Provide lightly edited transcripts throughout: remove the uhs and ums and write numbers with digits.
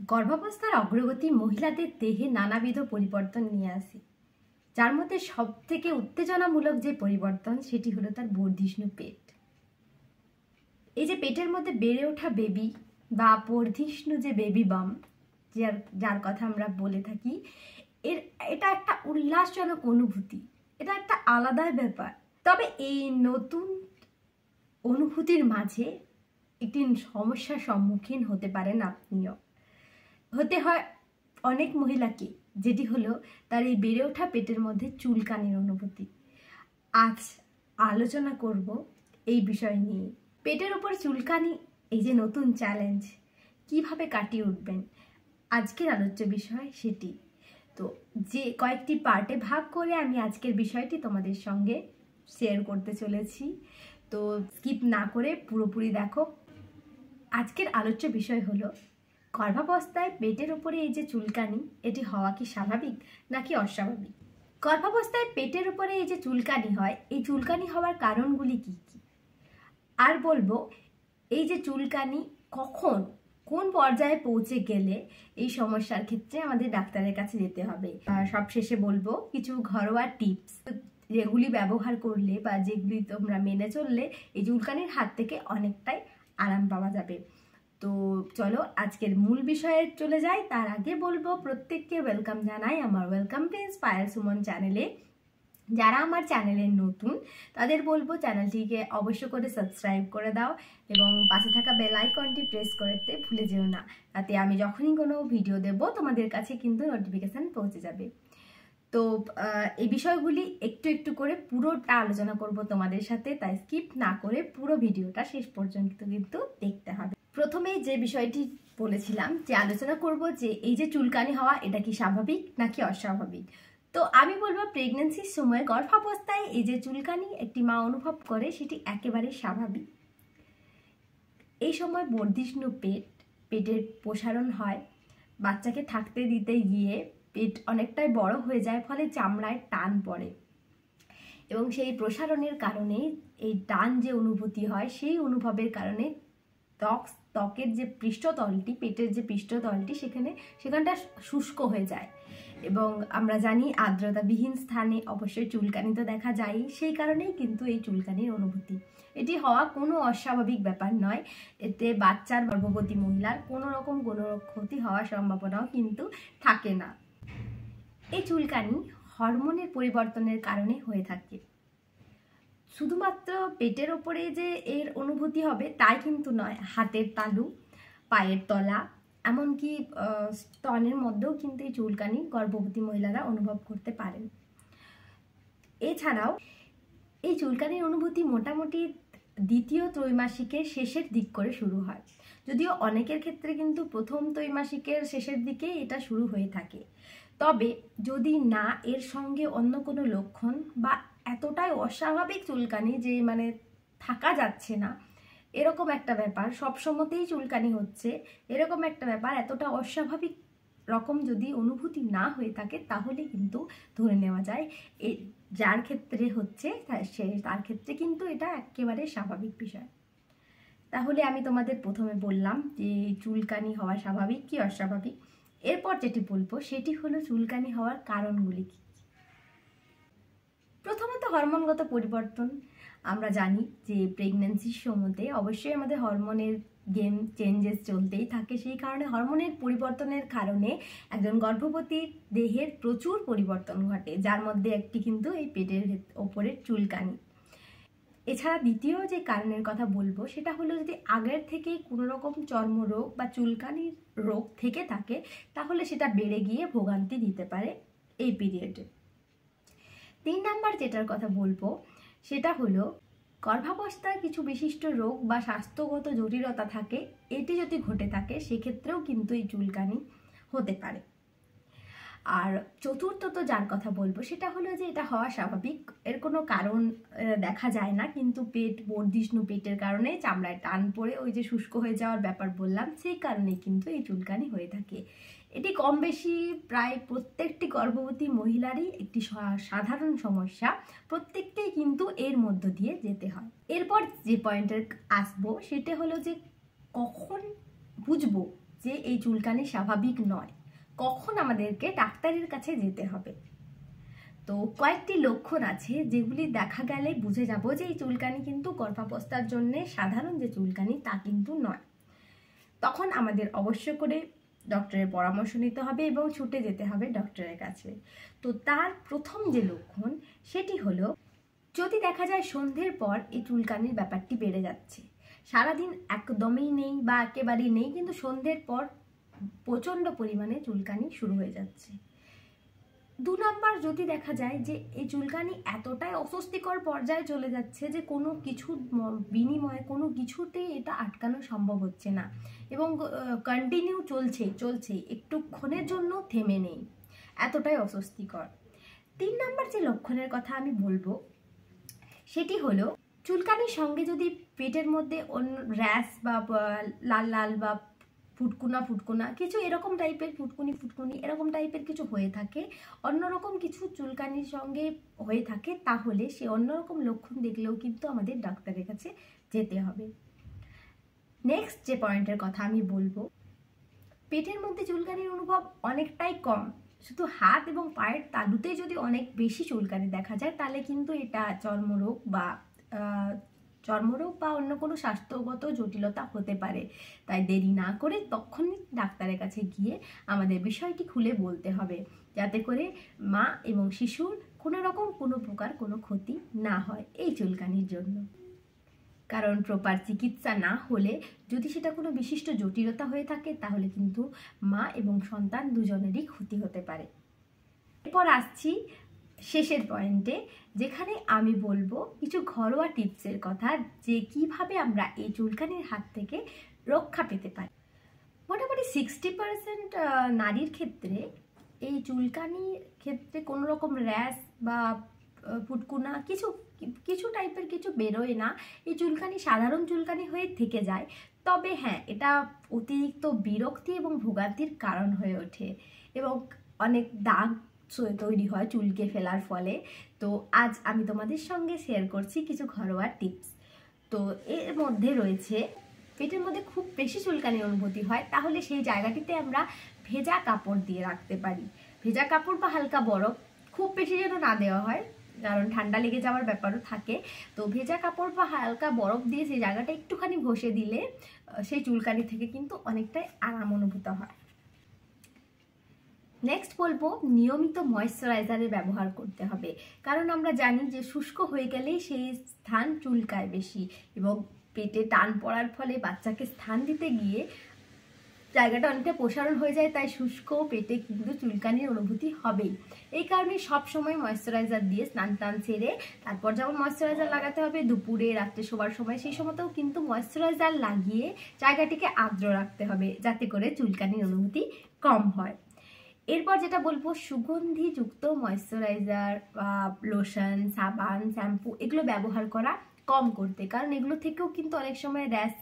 গর্ভাবস্থার অগ্রগতি মহিলাদের দেহে নানাবিধ পরিবর্তন নিয়ে আসে, যার মধ্যে সবথেকে উত্তেজনামূলক যে পরিবর্তন সেটি হলো তার বর্ধিষ্ণু পেট। এই যে পেটের মধ্যে বেড়ে ওঠা বেবি বা বর্ধিষ্ণু যে বেবি বাম্প যার কথা আমরা বলে থাকি, এটা একটা উল্লাসজনক অনুভূতি, এটা একটা আলাদা ব্যাপার। তবে এই নতুন অনুভূতির মাঝে একটি সমস্যার সম্মুখীন হতে পারেন আপনিও, হতে হয় অনেক মহিলাকে, যেটি হলো তার এই বেড়ে ওঠা পেটের মধ্যে চুলকানির অনুভূতি। আজ আলোচনা করব এই বিষয় নিয়ে। পেটের উপর চুলকানি, এই যে নতুন চ্যালেঞ্জ, কিভাবে কাটিয়ে উঠবেন, আজকের আলোচ্য বিষয় সেটি। তো যে কয়েকটি পার্টে ভাগ করে আমি আজকের বিষয়টি তোমাদের সঙ্গে শেয়ার করতে চলেছি, তো স্কিপ না করে পুরোপুরি দেখো। আজকের আলোচ্য বিষয় হলো গর্ভাবস্থায় পেটের উপরে এই যে চুলকানি, এটি হওয়া কি স্বাভাবিক নাকি অস্বাভাবিক। গর্ভাবস্থায় পেটের উপরে এই যে চুলকানি হয়, এই চুলকানি হওয়ার কারণগুলি কি কি, আর বলবো এই যে চুলকানি কখন কোন পর্যায়ে পৌঁছে গেলে এই সমস্যার ক্ষেত্রে আমাদের ডাক্তারের কাছে যেতে হবে। সব শেষে বলবো কিছু ঘরোয়া টিপস, যেগুলি ব্যবহার করলে বা যেগুলি তোমরা মেনে চললে এই চুলকানির হাত থেকে অনেকটাই আরাম পাওয়া যাবে। তো চলো আজকের মূল বিষয়ে চলে যাই। তার আগে বলবো প্রত্যেককে ওয়েলকাম জানাই আমার ওয়েলকাম টু ইন্সপায়ার সুমন চ্যানেলে। যারা আমার চ্যানেলে নতুন তাদের বলবো চ্যানেলটিকে অবশ্য করে সাবস্ক্রাইব করে দাও এবং পাশে থাকা বেল আইকনটি প্রেস করতে ভুলে যেও না, তাতে আমি যখনই কোনো ভিডিও দেব তোমাদের কাছে কিন্তু নোটিফিকেশান পৌঁছে যাবে। তো এই বিষয়গুলি একটু একটু করে পুরোটা আলোচনা করব তোমাদের সাথে, তাই স্কিপ না করে পুরো ভিডিওটা শেষ পর্যন্ত কিন্তু দেখতে হবে। প্রথমেই যে বিষয়টি বলেছিলাম যে আলোচনা করব যে এই যে চুলকানি হওয়া, এটা কি স্বাভাবিক নাকি অস্বাভাবিক। তো আমি বলবো প্রেগনেন্সির সময় গর্ভাবস্থায় এই যে চুলকানি একটি মা অনুভব করে সেটি একেবারে স্বাভাবিক। এই সময় বর্ধিষ্ণু পেটের প্রসারণ হয়, বাচ্চাকে থাকতে দিতে গিয়ে পেট অনেকটাই বড় হয়ে যায়, ফলে চামড়ায় টান পড়ে এবং সেই প্রসারণের কারণে এই টান যে অনুভূতি হয়, সেই অনুভবের কারণে ত্বকের যে পৃষ্ঠতলটি, পেটের যে পৃষ্ঠতলটি সেখানটা শুষ্ক হয়ে যায় এবং আমরা জানি আর্দ্রতাবিহীন স্থানে অবশ্যই চুলকানি তো দেখা যায়। সেই কারণেই কিন্তু এই চুলকানির অনুভূতি, এটি হওয়া কোনো অস্বাভাবিক ব্যাপার নয়। এতে বাচ্চার গর্ভবতী মহিলার কোনো রকম কোনো ক্ষতি হওয়ার সম্ভাবনাও কিন্তু থাকে না। এই চুলকানি হরমোনের পরিবর্তনের কারণে হয়ে থাকে। শুধুমাত্র পেটের ওপরে যে এর অনুভূতি হবে তাই কিন্তু নয়, হাতের তালু, পায়ের তলা, এমনকি স্তনের মধ্যেও কিন্তু এই চুলকানি গর্ভবতী মহিলারা অনুভব করতে পারেন। এছাড়াও এই চুলকানির অনুভূতি মোটামুটি দ্বিতীয় ত্রৈমাসিকের শেষের দিক করে শুরু হয়, যদিও অনেকের ক্ষেত্রে কিন্তু প্রথম ত্রৈমাসিকের শেষের দিকে এটা শুরু হয়ে থাকে। তবে যদি না এর সঙ্গে অন্য কোনো লক্ষণ বা এতটাই অস্বাভাবিক চুলকানি যে মানে থাকা যাচ্ছে না, এরকম একটা ব্যাপার, সবসময়তেই চুলকানি হচ্ছে এরকম একটা ব্যাপার, এতটা অস্বাভাবিক রকম যদি অনুভূতি না হয়ে থাকে, তাহলে কিন্তু ধরে নেওয়া যায় যার ক্ষেত্রে হচ্ছে তার ক্ষেত্রে কিন্তু এটা একেবারে স্বাভাবিক বিষয়। তাহলে আমি তোমাদের প্রথমে বললাম যে চুলকানি হওয়া স্বাভাবিক কি অস্বাভাবিক। এরপর যেটি বলবো সেটি হলো চুলকানি হওয়ার কারণগুলি কি। প্রথমত হরমোনগত পরিবর্তন। আমরা জানি যে প্রেগন্যান্সির সময়তে অবশ্যই আমাদের হরমোনের গেম চেঞ্জেস চলতেই থাকে, সেই কারণে হরমোনের পরিবর্তনের কারণে একজন গর্ভবতীর দেহের প্রচুর পরিবর্তন ঘটে, যার মধ্যে একটি কিন্তু এই পেটের ওপরের চুলকানি। এছাড়া দ্বিতীয় যে কারণের কথা বলবো সেটা হলো যদি আগের থেকেই কোনো রকম চর্মরোগ বা চুলকানির রোগ থেকে থাকে, তাহলে সেটা বেড়ে গিয়ে ভোগান্তি দিতে পারে এই পিরিয়ডে। 3 নাম্বার যেটার কথা বলবো সেটা হলো গর্ভাবস্থায় কিছু বিশিষ্ট রোগ বা স্বাস্থ্যগত জটিলতা থাকে, এটি যদি ঘটে থাকে সেক্ষেত্রেও কিন্তু এই চুলকানি হতে পারে। আর চতুর্থত যার কথা বলবো সেটা হলো যে এটা হওয়া স্বাভাবিক, এর কোনো কারণ দেখা যায় না, কিন্তু বর্ধিষ্ণু পেটের কারণে চামড়ায় টান পড়ে ওই যে শুষ্ক হয়ে যাওয়ার ব্যাপার বললাম, সেই কারণেই কিন্তু এই চুলকানি হয়ে থাকে। এটি কম বেশি প্রায় প্রত্যেকটি গর্ভবতী মহিলারই একটি সাধারণ সমস্যা, প্রত্যেককেই কিন্তু এর মধ্য দিয়ে যেতে হয়। এরপর যে পয়েন্টে আসবো সেটা হলো যে কখন বুঝবো যে এই চুলকানি স্বাভাবিক নয়, কখন আমাদেরকে ডাক্তারের কাছে যেতে হবে। তো কয়েকটি লক্ষণ আছে যেগুলি দেখা গেলে বুঝে যাব যে এই চুলকানি কিন্তু গর্ভাবস্থার জন্য সাধারণ যে চুলকানি তা কিন্তু নয়। তখন আমাদের অবশ্য করে ডক্টরের পরামর্শ নিতে হবে এবং ছুটে যেতে হবে ডক্টরের কাছে। তো তার প্রথম যে লক্ষণ সেটি হলো, যদি দেখা যায় সন্ধ্যের পর এই চুলকানির ব্যাপারটি বেড়ে যাচ্ছে, সারাদিন একদমই নেই বা একেবারেই নেই, কিন্তু সন্ধ্যের পর প্রচণ্ড পরিমাণে চুলকানি শুরু হয়ে যাচ্ছে। 2 নাম্বার, যদি দেখা যায় যে এই চুলকানি এতটাই অস্বস্তিকর পর্যায়ে চলে যাচ্ছে যে কোনো কিছুর বিনিময়ে কোনো কিছুতেই এটা আটকানো সম্ভব হচ্ছে না এবং কন্টিনিউ চলছেই, একটুক্ষণের জন্য থেমে নেই, এতটাই অস্বস্তিকর। 3 নাম্বার যে লক্ষণের কথা আমি বলবো সেটি হলো, চুলকানির সঙ্গে যদি পেটের মধ্যে অন্য র্যাশ বা লাল লাল বা ফুটকুনা কিছু এরকম টাইপের ফুটকুনি এরকম টাইপের কিছু হয়ে থাকে, অন্যরকম কিছু চুলকানির সঙ্গে হয়ে থাকে, তাহলে সে অন্যরকম লক্ষণ দেখলেও কিন্তু আমাদের ডাক্তারের কাছে যেতে হবে। নেক্সট যে পয়েন্টের কথা আমি বলবো, পেটের মধ্যে চুলকানির অনুভব অনেকটাই কম, শুধু হাত এবং পায়ের তালুতে যদি অনেক বেশি চুলকানি দেখা যায় তাহলে কিন্তু এটা চর্মরোগ বা অন্য কোনো স্বাস্থ্যগত জটিলতা হতে পারে। তাই দেরি না করে তখনই ডাক্তারের কাছে গিয়ে আমাদের বিষয়টি খুলে বলতে হবে, যাতে করে মা এবং শিশুর কোনো প্রকার কোনো ক্ষতি না হয় এই চুলকানির জন্য। কারণ প্রপার চিকিৎসা না হলে যদি সেটা কোনো বিশিষ্ট জটিলতা হয়ে থাকে তাহলে কিন্তু মা এবং সন্তান দুজনেরই ক্ষতি হতে পারে। এরপর আসছি শেষের পয়েন্টে, যেখানে আমি বলবো কিছু ঘরোয়া টিপসের কথা, যে কিভাবে আমরা এই চুলকানির হাত থেকে রক্ষা পেতে পারি। মোটামুটি 60% নারীর ক্ষেত্রে এই চুলকানির ক্ষেত্রে কোনো রকম র্যাশ বা ফুটকুনা কিছু টাইপের কিছু বেরোয় না, এই চুলকানি সাধারণ চুলকানি হয়ে থেকে যায়। তবে হ্যাঁ, এটা অতিরিক্ত বিরক্তি এবং ভোগান্তির কারণ হয়ে ওঠে এবং অনেক দাগ তৈরি হয় চুলকে ফেলার ফলে। তো আজ আমি তোমাদের সঙ্গে শেয়ার করছি কিছু ঘরোয়া টিপস। তো এর মধ্যে রয়েছে, পেটের মধ্যে খুব বেশি চুলকানির অনুভূতি হয় তাহলে সেই জায়গাটিতে আমরা ভেজা কাপড় দিয়ে রাখতে পারি। ভেজা কাপড় বা হালকা বরফ, খুব বেশি যেন না দেওয়া হয় কারণ ঠান্ডা লেগে যাওয়ার ব্যাপারও থাকে। তো ভেজা কাপড় বা হালকা বরফ দিয়ে সেই জায়গাটা একটুখানি ঘষে দিলে সেই চুলকানি থেকে কিন্তু অনেকটাই আরাম অনুভূত হয়। নেক্সট বলবো, নিয়মিত ময়েশ্চারাইজারের ব্যবহার করতে হবে, কারণ আমরা জানি যে শুষ্ক হয়ে গেলেই সেই স্থান চুলকায় বেশি এবং পেটে টান পড়ার ফলে বাচ্চাকে স্থান দিতে গিয়ে জায়গাটা অনেকটা প্রসারণ হয়ে যায়, তাই শুষ্ক পেটে কিন্তু চুলকানির অনুভূতি হবেই। এই কারণে সবসময় ময়েশ্চারাইজার দিয়ে স্নান টান সেরে তারপর যেমন ময়েশ্চারাইজার লাগাতে হবে, দুপুরে রাত্রে শোবার সময় সেই সময়তেও কিন্তু ময়েশ্চারাইজার লাগিয়ে জায়গাটিকে আর্দ্র রাখতে হবে, যাতে করে চুলকানির অনুভূতি কম হয়। এরপর যেটা বলবো, সুগন্ধিযুক্ত ময়েশ্চারাইজার বা লোশন, সাবান, শ্যাম্পু এগুলো ব্যবহার করা কম করতে, কারণ এগুলো থেকেও কিন্তু অনেক সময় র্যাশ,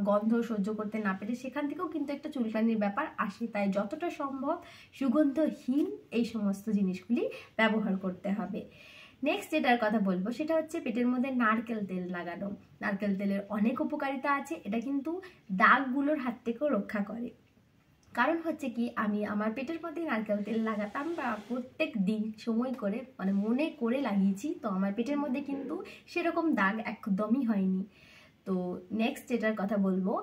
গন্ধ সহ্য করতে না পেরে সেখান থেকেও কিন্তু একটা চুলকানির ব্যাপার আসে। তাই যতটা সম্ভব সুগন্ধহীন এই সমস্ত জিনিসগুলি ব্যবহার করতে হবে। নেক্সট যেটার কথা বলবো সেটা হচ্ছে পেটের মধ্যে নারকেল তেল লাগানো। নারকেল তেলের অনেক উপকারিতা আছে, এটা কিন্তু দাগগুলোর হাত থেকেও রক্ষা করে। কারণ হচ্ছে কি, আমি আমার পেটের মধ্যে নারকেল তেল লাগাতাম বা প্রত্যেক দিন সময় করে মনে করে লাগিয়েছি, তো আমার পেটের মধ্যে কিন্তু সেরকম দাগ একদমই হয়নি। তো নেক্সট যেটার কথা বলবো,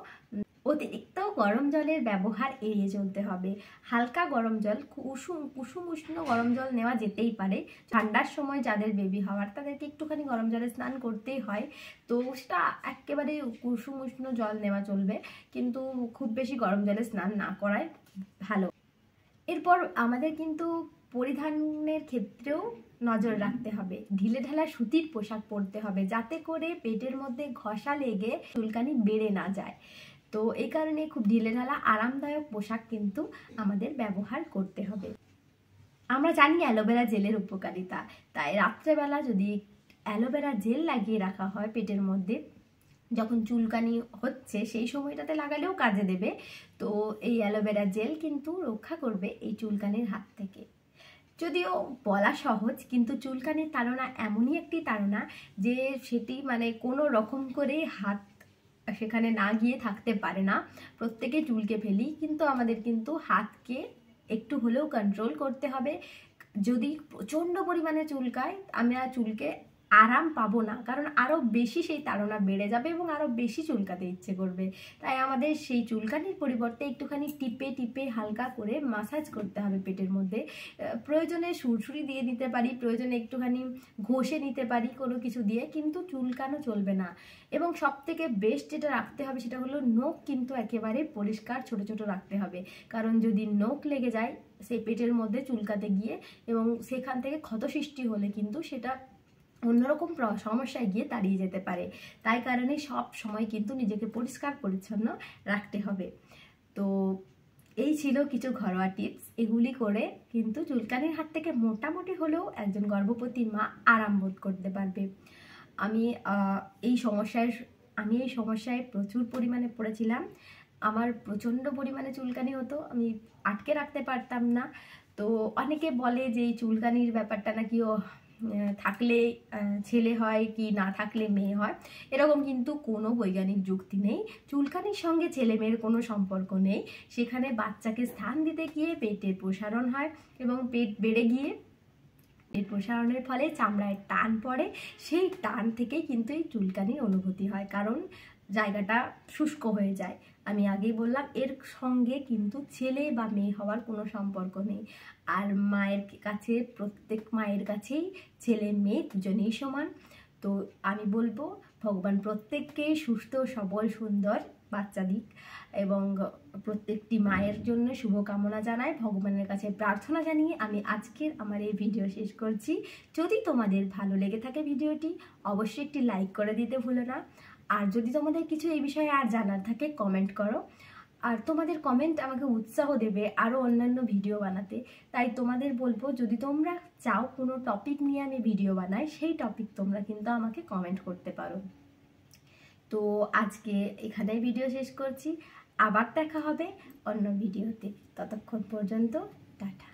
অতিরিক্ত গরম জলের ব্যবহার এড়িয়ে চলতে হবে। হালকা গরম জল, কুসুম উষ্ণ গরম জল নেওয়া যেতেই পারে। ঠান্ডার সময় যাদের বেবি হওয়ার তাদেরকে একটুখানি গরম জলে স্নান করতেই হয়, তো সেটা একেবারে কুসুম উষ্ণ জল নেওয়া চলবে, কিন্তু খুব বেশি গরম জলে স্নান না করাই ভালো। এরপর আমাদের কিন্তু পরিধানের ক্ষেত্রেও নজর রাখতে হবে, ঢিলে ঢালা সুতির পোশাক পরতে হবে, যাতে করে পেটের মধ্যে ঘষা লেগে চুলকানি বেড়ে না যায়। তো এই কারণে খুব ঢিলে ঢালা আরামদায়ক পোশাক কিন্তু আমাদের ব্যবহার করতে হবে। আমরা জানি অ্যালোভেরা জেলের উপকারিতা, তাই রাত্রেবেলা যদি অ্যালোভেরা জেল লাগিয়ে রাখা হয় পেটের মধ্যে, যখন চুলকানি হচ্ছে সেই সময়টাতে লাগালেও কাজে দেবে। তো এই অ্যালোভেরা জেল কিন্তু রক্ষা করবে এই চুলকানির হাত থেকে। যদিও বলা সহজ, কিন্তু চুলকানির তাড়না এমনই একটি তাড়না যে সেটি কোনো রকম করে হাত সেখানে না গিয়ে থাকতে পারে না, প্রত্যেকে চুলকে ফেলি, কিন্তু আমাদের কিন্তু হাতকে একটু হলেও কন্ট্রোল করতে হবে। যদি প্রচণ্ড পরিমাণে চুলকায়, আমরা চুলকে আরাম পাবো না, কারণ আরও বেশি সেই তাড়না বেড়ে যাবে এবং আরও বেশি চুলকাতে ইচ্ছে করবে। তাই আমাদের সেই চুলকানির পরিবর্তে একটুখানি টিপে টিপে হালকা করে মাসাজ করতে হবে পেটের মধ্যে। প্রয়োজনে সুরসুরি দিয়ে দিতে পারি, প্রয়োজনে একটুখানি ঘষে নিতে পারি কোনো কিছু দিয়ে, কিন্তু চুলকানো চলবে না। এবং সব থেকে বেস্ট যেটা রাখতে হবে সেটা হলো নখ কিন্তু একেবারে পরিষ্কার ছোট ছোট রাখতে হবে, কারণ যদি নখ লেগে যায় সেই পেটের মধ্যে চুলকাতে গিয়ে এবং সেখান থেকে ক্ষত সৃষ্টি হলে কিন্তু সেটা অন্যরকম সমস্যায় গিয়ে দাঁড়িয়ে যেতে পারে। তাই কারণে সব সময় কিন্তু নিজেকে পরিষ্কার পরিচ্ছন্ন রাখতে হবে। তো এই ছিল কিছু ঘরোয়া টিপস, এগুলি করে কিন্তু চুলকানির হাত থেকে মোটামুটি হলেও একজন গর্ভবতী মা আরাম বোধ করতে পারবে। আমি এই সমস্যায় প্রচুর পরিমাণে পড়েছিলাম। আমার প্রচণ্ড পরিমাণে চুলকানি হতো, আমি আটকে রাখতে পারতাম না। তো অনেকে বলে যে এই চুলকানির ব্যাপারটা নাকি থাকলে ছেলে হয় কি না থাকলে মেয়ে হয়, এরকম কিন্তু কোনো বৈজ্ঞানিক যুক্তি নেই। চুলকানির সঙ্গে ছেলে মেয়ের কোনো সম্পর্ক নেই। সেখানে বাচ্চাকে স্থান দিতে গিয়ে পেটের প্রসারণ হয় এবং পেট বেড়ে গিয়ে এর প্রসারণের ফলে চামড়ায় টান পড়ে, সেই টান থেকেই কিন্তু এই চুলকানির অনুভূতি হয়, কারণ জায়গাটা শুষ্ক হয়ে যায়। আমি আগেই বললাম এর সঙ্গে কিন্তু ছেলে বা মেয়ে হওয়ার কোনো সম্পর্ক নেই। আর মায়ের কাছে, প্রত্যেক মায়ের কাছেই ছেলে মেয়ে দুজনেই সমান। তো আমি বলবো ভগবান প্রত্যেককেই সুস্থ সবল সুন্দর বাচ্চা দিক, এবং প্রত্যেকটি মায়ের জন্য শুভকামনা জানাই, ভগবানের কাছে প্রার্থনা জানিয়ে আমি আজকের আমার এই ভিডিও শেষ করছি। যদি তোমাদের ভালো লেগে থাকে ভিডিওটি, অবশ্যই একটি লাইক করে দিতে ভুলো না। আর যদি তোমাদের কিছু এই বিষয়ে আর জানার থাকে কমেন্ট করো, আর তোমাদের কমেন্ট আমাকে উৎসাহ দেবে আরও অন্যান্য ভিডিও বানাতে। তাই তোমাদের বলবো, যদি তোমরা চাও কোনো টপিক নিয়ে আমি ভিডিও বানাই, সেই টপিক তোমরা কিন্তু আমাকে কমেন্ট করতে পারো। তো আজকে এখানেই ভিডিও শেষ করছি, আবার দেখা হবে অন্য ভিডিওতে। ততক্ষণ পর্যন্ত টাটা।